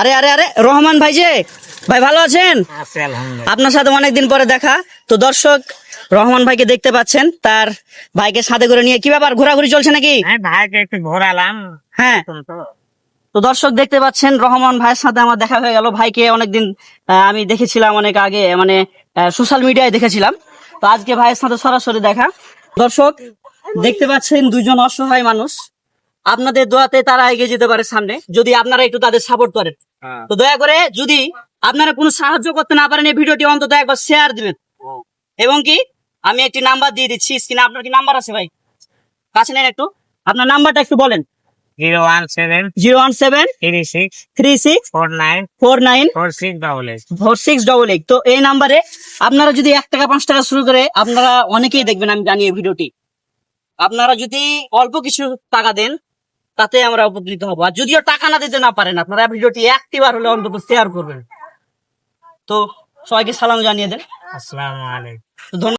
আরে আরে আরে রহমান ভাই যে ভাই ভালো আছেন? আপনার সাথে অনেকদিন পরে দেখা। তো দর্শক রহমান ভাইকে দেখতে পাচ্ছেন, তার ভাইকে সাথে করে নিয়ে কি ব্যাপার, ঘোরাঘুরি চলছে নাকি? ভাইকে একটু ঘোরালাম। হ্যাঁ, তো তো দর্শক দেখতে পাচ্ছেন রহমান ভাইয়ের সাথে আমার দেখা হয়ে গেল। ভাইকে অনেকদিন আমি দেখেছিলাম অনেক আগে, মানে সোশ্যাল মিডিয়ায় দেখেছিলাম। তো আজকে ভাইয়ের সাথে সরাসরি দেখা। দর্শক দেখতে পাচ্ছেন দুইজন অসহায় মানুষ, আপনাদের দোয়াতে তারা এগিয়ে যেতে পারে সামনে, যদি আপনারা একটু তাদের সাপোর্ট করেন। তো দয়া করে যদি আপনারা কোনো সাহায্য করতে না পারেন এই ভিডিওটি অন্তত একবার শেয়ার দিবেন। এবং কি আমি একটি নাম্বার দিয়ে দিচ্ছি স্ক্রিনে। আপনার কি নাম্বার আছে ভাই? কাছে নেন একটু, আপনার নাম্বারটা একটু বলেন। 017 017 36 36 49 49 4688। 4688। তো এই নাম্বারে আপনারা যদি 1 টাকা 5 টাকা শুরু করে, আপনারা অনেকেই দেখবেন, আমি জানি এই ভিডিওটি। আপনারা যদি অল্প কিছু টাকা দেন তাতে আমরা উপকৃত হবো। আর যদিও টাকা না দিতে না পারেন, আপনারা ভিডিওটি একটিবার হলে অন্তত শেয়ার করবেন। তো সবাইকে সালাম জানিয়ে দেন। আসসালামু আলাইকুম। ধন্যবাদ।